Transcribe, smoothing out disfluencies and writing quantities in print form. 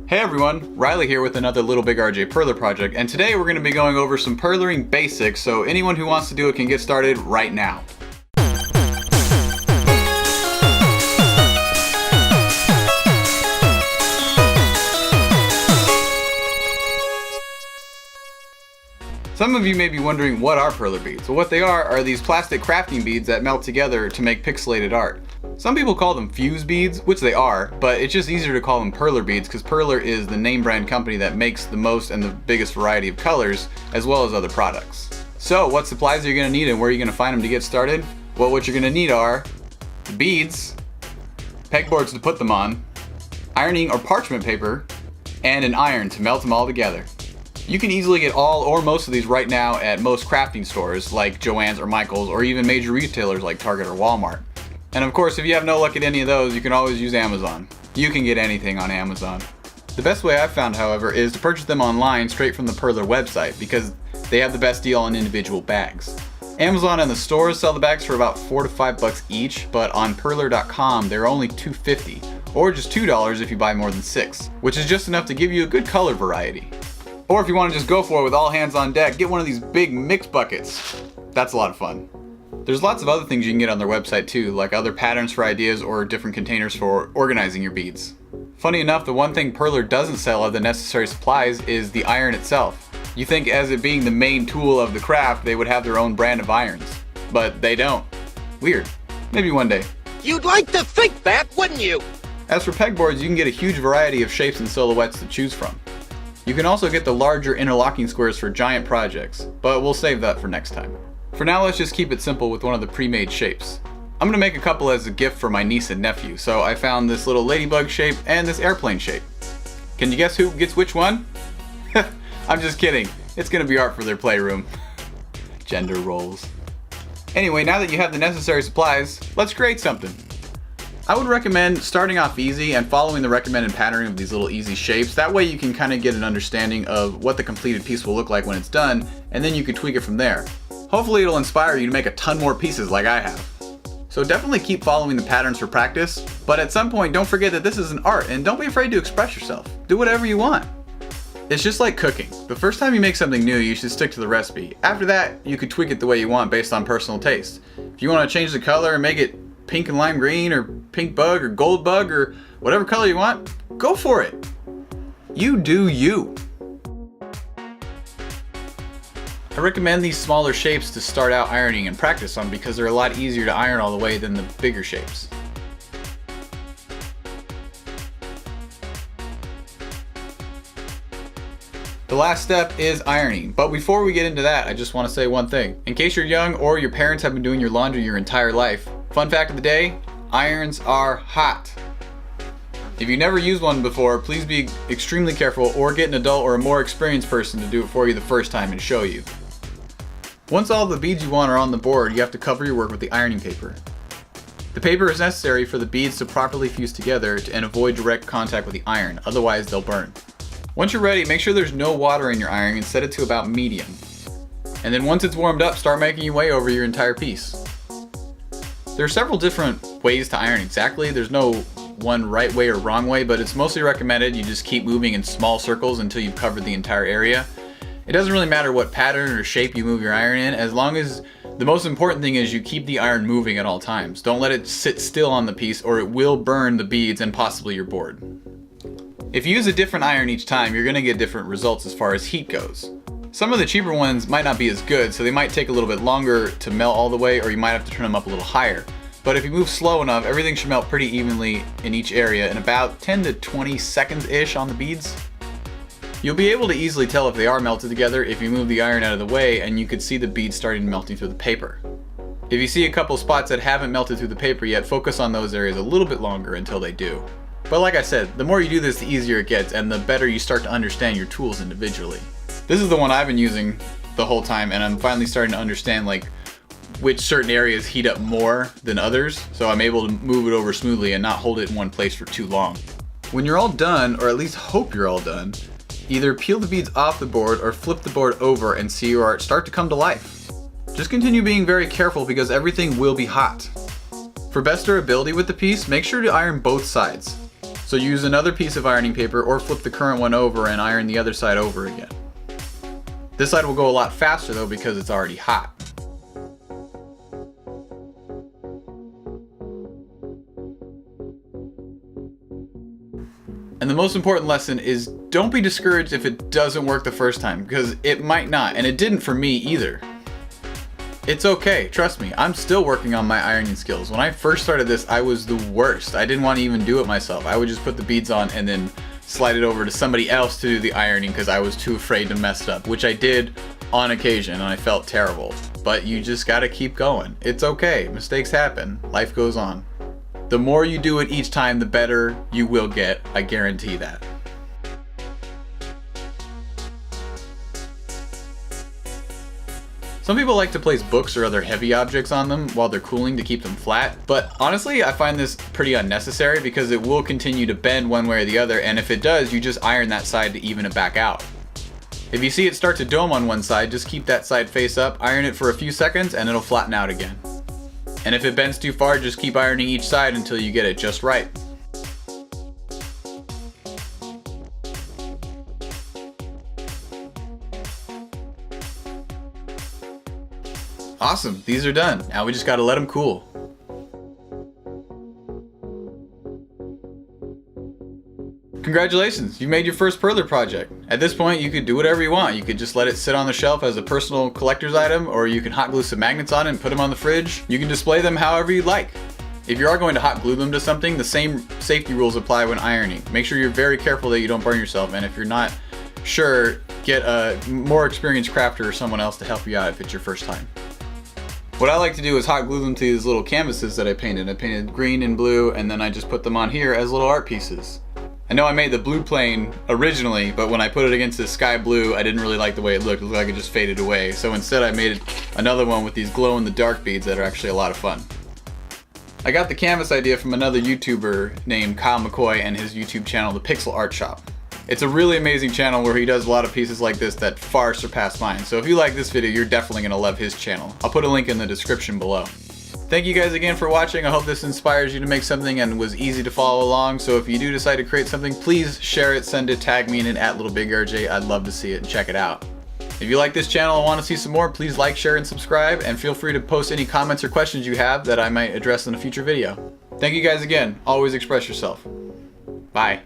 Hey everyone, Riley here with another Little Big RJ Perler project, and today we're going to be going over some perlering basics so anyone who wants to do it can get started right now. Some of you may be wondering what are perler beads. Well, what they are these plastic crafting beads that melt together to make pixelated art. Some people call them fuse beads, which they are, but it's just easier to call them perler beads because Perler is the name brand company that makes the most and the biggest variety of colors, as well as other products. So what supplies are you going to need and where are you going to find them to get started? Well, what you're going to need are the beads, pegboards to put them on, ironing or parchment paper, and an iron to melt them all together. You can easily get all or most of these right now at most crafting stores like Joann's or Michael's, or even major retailers like Target or Walmart. And of course, if you have no luck at any of those, you can always use Amazon. You can get anything on Amazon. The best way I've found, however, is to purchase them online straight from the Perler website because they have the best deal on individual bags. Amazon and the stores sell the bags for about $4 to $5 each, but on Perler.com they're only $2.50, or just $2 if you buy more than 6, which is just enough to give you a good color variety. Or if you want to just go for it with all hands on deck, get one of these big mix buckets. That's a lot of fun. There's lots of other things you can get on their website too, like other patterns for ideas or different containers for organizing your beads. Funny enough, the one thing Perler doesn't sell of the necessary supplies is the iron itself. You think as it being the main tool of the craft, they would have their own brand of irons. But they don't. Weird. Maybe one day. You'd like to think that, wouldn't you? As for pegboards, you can get a huge variety of shapes and silhouettes to choose from. You can also get the larger interlocking squares for giant projects, but we'll save that for next time. For now, let's just keep it simple with one of the pre-made shapes. I'm going to make a couple as a gift for my niece and nephew, so I found this little ladybug shape and this airplane shape. Can you guess who gets which one? I'm just kidding. It's going to be art for their playroom. Gender roles. Anyway, now that you have the necessary supplies, let's create something. I would recommend starting off easy and following the recommended patterning of these little easy shapes. That way you can kind of get an understanding of what the completed piece will look like when it's done, and then you can tweak it from there. Hopefully it'll inspire you to make a ton more pieces like I have. So definitely keep following the patterns for practice, but at some point don't forget that this is an art and don't be afraid to express yourself. Do whatever you want. It's just like cooking. The first time you make something new, you should stick to the recipe. After that, you could tweak it the way you want based on personal taste. If you want to change the color and make it pink and lime green or pink bug or gold bug or whatever color you want, go for it. You do you. I recommend these smaller shapes to start out ironing and practice on because they're a lot easier to iron all the way than the bigger shapes. The last step is ironing, but before we get into that, I just want to say one thing. In case you're young or your parents have been doing your laundry your entire life, fun fact of the day, irons are hot. If you've never used one before, please be extremely careful or get an adult or a more experienced person to do it for you the first time and show you. Once all the beads you want are on the board, you have to cover your work with the ironing paper. The paper is necessary for the beads to properly fuse together and avoid direct contact with the iron, otherwise they'll burn. Once you're ready, make sure there's no water in your iron and set it to about medium. And then once it's warmed up, start making your way over your entire piece. There are several different ways to iron exactly. There's no one right way or wrong way, but it's mostly recommended you just keep moving in small circles until you've covered the entire area. It doesn't really matter what pattern or shape you move your iron in, as long as the most important thing is you keep the iron moving at all times. Don't let it sit still on the piece or it will burn the beads and possibly your board. If you use a different iron each time, you're going to get different results as far as heat goes. Some of the cheaper ones might not be as good, so they might take a little bit longer to melt all the way, or you might have to turn them up a little higher. But if you move slow enough, everything should melt pretty evenly in each area in about 10 to 20 seconds-ish on the beads. You'll be able to easily tell if they are melted together if you move the iron out of the way and you could see the beads starting melting through the paper. If you see a couple spots that haven't melted through the paper yet, focus on those areas a little bit longer until they do. But like I said, the more you do this, the easier it gets and the better you start to understand your tools individually. This is the one I've been using the whole time and I'm finally starting to understand like which certain areas heat up more than others, so I'm able to move it over smoothly and not hold it in one place for too long. When you're all done, or at least hope you're all done, either peel the beads off the board or flip the board over and see your art start to come to life. Just continue being very careful because everything will be hot. For best durability with the piece, make sure to iron both sides. So use another piece of ironing paper or flip the current one over and iron the other side over again. This side will go a lot faster though because it's already hot. And the most important lesson is don't be discouraged if it doesn't work the first time, because it might not, and it didn't for me either. It's okay, trust me, I'm still working on my ironing skills. When I first started this, I was the worst. I didn't want to even do it myself. I would just put the beads on and then slide it over to somebody else to do the ironing because I was too afraid to mess it up, which I did on occasion and I felt terrible. But you just gotta keep going. It's okay, mistakes happen, life goes on. The more you do it each time, the better you will get, I guarantee that. Some people like to place books or other heavy objects on them while they're cooling to keep them flat, but honestly I find this pretty unnecessary because it will continue to bend one way or the other, and if it does, you just iron that side to even it back out. If you see it start to dome on one side, just keep that side face up, iron it for a few seconds, and it'll flatten out again. And if it bends too far, just keep ironing each side until you get it just right. Awesome, these are done. Now we just gotta let them cool. Congratulations, you made your first Perler project. At this point, you could do whatever you want. You could just let it sit on the shelf as a personal collector's item, or you can hot glue some magnets on it and put them on the fridge. You can display them however you'd like. If you are going to hot glue them to something, the same safety rules apply when ironing. Make sure you're very careful that you don't burn yourself, and if you're not sure, get a more experienced crafter or someone else to help you out if it's your first time. What I like to do is hot glue them to these little canvases that I painted. I painted green and blue, and then I just put them on here as little art pieces. I know I made the blue plane originally, but when I put it against the sky blue, I didn't really like the way it looked. It looked like it just faded away. So instead I made another one with these glow in the dark beads that are actually a lot of fun. I got the canvas idea from another YouTuber named Kyle McCoy and his YouTube channel, The Pixel Art Shop. It's a really amazing channel where he does a lot of pieces like this that far surpass mine. So if you like this video, you're definitely gonna love his channel. I'll put a link in the description below. Thank you guys again for watching. I hope this inspires you to make something and was easy to follow along. So if you do decide to create something, please share it, send it, tag me in it at LittleBigRJ. I'd love to see it and check it out. If you like this channel and want to see some more, please like, share, and subscribe, and feel free to post any comments or questions you have that I might address in a future video. Thank you guys again. Always express yourself. Bye.